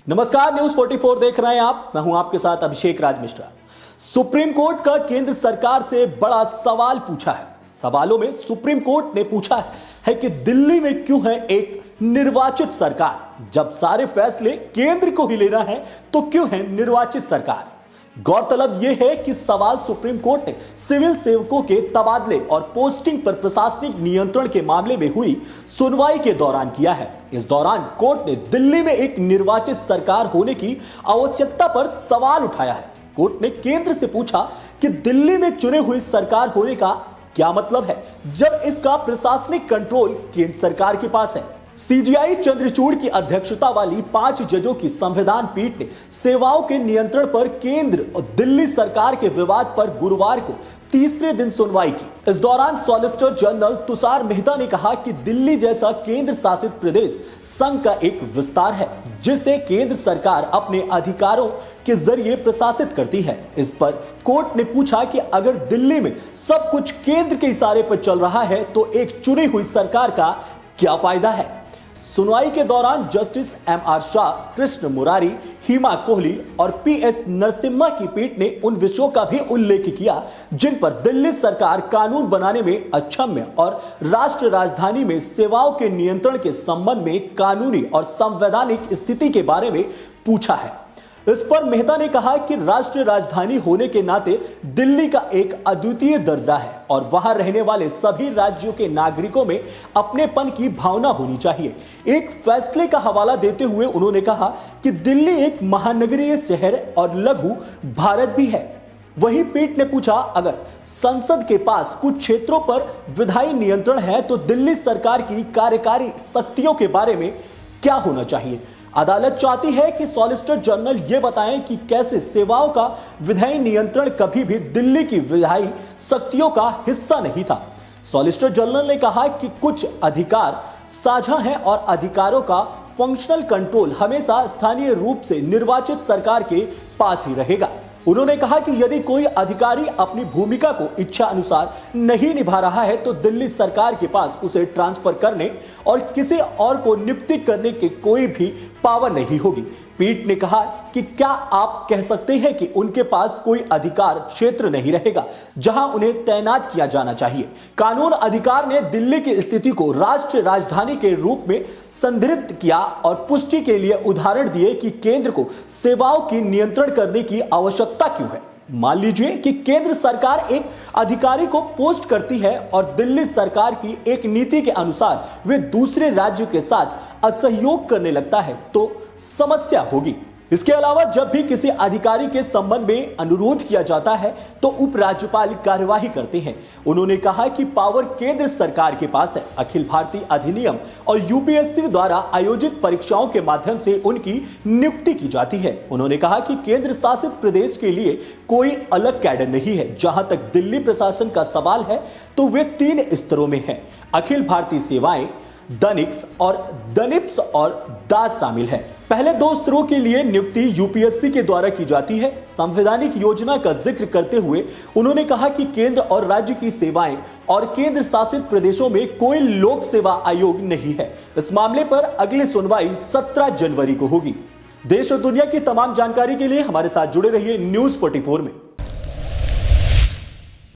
नमस्कार, न्यूज 44 देख रहे हैं आप। मैं हूं आपके साथ अभिषेक राज मिश्रा। सुप्रीम कोर्ट का केंद्र सरकार से बड़ा सवाल पूछा है। सवालों में सुप्रीम कोर्ट ने पूछा है कि दिल्ली में क्यों है एक निर्वाचित सरकार। जब सारे फैसले केंद्र को ही लेना है तो क्यों है निर्वाचित सरकार। गौरतलब यह है कि सवाल सुप्रीम कोर्ट ने सिविल सेवकों के तबादले और पोस्टिंग पर प्रशासनिक नियंत्रण के मामले में हुई सुनवाई के दौरान किया है। इस दौरान कोर्ट ने दिल्ली में एक निर्वाचित सरकार होने की आवश्यकता पर सवाल उठाया है। कोर्ट ने केंद्र से पूछा कि दिल्ली में चुने हुई सरकार होने का क्या मतलब है, जब इसका प्रशासनिक कंट्रोल केंद्र सरकार के पास है। सीजीआई चंद्रचूड़ की अध्यक्षता वाली 5 जजों की संविधान पीठ ने सेवाओं के नियंत्रण पर केंद्र और दिल्ली सरकार के विवाद पर गुरुवार को तीसरे दिन सुनवाई की। इस दौरान सॉलिसिटर जनरल तुषार मेहता ने कहा कि दिल्ली जैसा केंद्र शासित प्रदेश संघ का एक विस्तार है, जिसे केंद्र सरकार अपने अधिकारों के जरिए प्रशासित करती है। इस पर कोर्ट ने पूछा कि अगर दिल्ली में सब कुछ केंद्र के इशारे पर चल रहा है तो एक चुनी हुई सरकार का क्या फायदा है। सुनवाई के दौरान जस्टिस एमआर शाह, कृष्ण मुरारी, हिमा कोहली और पीएस नरसिम्हा की पीठ ने उन विषयों का भी उल्लेख किया जिन पर दिल्ली सरकार कानून बनाने में अक्षम्य और राष्ट्र राजधानी में सेवाओं के नियंत्रण के संबंध में कानूनी और संवैधानिक स्थिति के बारे में पूछा है। इस पर मेहता ने कहा कि राष्ट्रीय राजधानी होने के नाते दिल्ली का एक अद्वितीय दर्जा है और वहां रहने वाले सभी राज्यों के नागरिकों में अपनेपन की भावना होनी चाहिए। एक फैसले का हवाला देते हुए उन्होंने कहा कि दिल्ली एक महानगरीय शहर और लघु भारत भी है। वहीं पीठ ने पूछा, अगर संसद के पास कुछ क्षेत्रों पर विधायी नियंत्रण है तो दिल्ली सरकार की कार्यकारी शक्तियों के बारे में क्या होना चाहिए। अदालत चाहती है कि सॉलिसिटर जनरल यह बताएं कि कैसे सेवाओं का विधायी नियंत्रण कभी भी दिल्ली की विधायी शक्तियों का हिस्सा नहीं था। सॉलिसिटर जनरल ने कहा कि कुछ अधिकार साझा हैं और अधिकारों का फंक्शनल कंट्रोल हमेशा स्थानीय रूप से निर्वाचित सरकार के पास ही रहेगा। उन्होंने कहा कि यदि कोई अधिकारी अपनी भूमिका को इच्छा अनुसार नहीं निभा रहा है तो दिल्ली सरकार के पास उसे ट्रांसफर करने और किसी और को नियुक्ति करने की कोई भी पावर नहीं होगी। पीठ ने कहा कि क्या आप कह सकते हैं कि उनके पास कोई अधिकार क्षेत्र नहीं रहेगा जहां उन्हें तैनात किया जाना चाहिए। कानून अधिकार ने दिल्ली की स्थिति को राष्ट्रीय राजधानी के रूप में संदर्भित किया और पुष्टि के लिए उदाहरण दिए कि केंद्र को सेवाओं की नियंत्रण करने की आवश्यकता क्यों है। मान लीजिए कि केंद्र सरकार एक अधिकारी को पोस्ट करती है और दिल्ली सरकार की एक नीति के अनुसार वे दूसरे राज्य के साथ असहयोग करने लगता है तो समस्या होगी। इसके अलावा जब भी किसी अधिकारी के संबंध में अनुरोध किया जाता है तो उपराज्यपाल कार्यवाही करते हैं। उन्होंने कहा कि पावर केंद्र सरकार के पास है। अखिल भारतीय अधिनियम और यूपीएससी द्वारा आयोजित परीक्षाओं के माध्यम से उनकी नियुक्ति की जाती है। उन्होंने कहा कि केंद्र शासित प्रदेश के लिए कोई अलग कैडर नहीं है। जहां तक दिल्ली प्रशासन का सवाल है तो वे 3 स्तरों में है। अखिल भारतीय सेवाएं, दनिक्स और दनिप्स और दास शामिल है। पहले 2 स्तरों के लिए नियुक्ति यूपीएससी के द्वारा की जाती है। संवैधानिक योजना का जिक्र करते हुए उन्होंने कहा कि केंद्र और राज्य की सेवाएं और केंद्र शासित प्रदेशों में कोई लोक सेवा आयोग नहीं है। इस मामले पर अगली सुनवाई 17 जनवरी को होगी। देश और दुनिया की तमाम जानकारी के लिए हमारे साथ जुड़े रहिए न्यूज 44 में।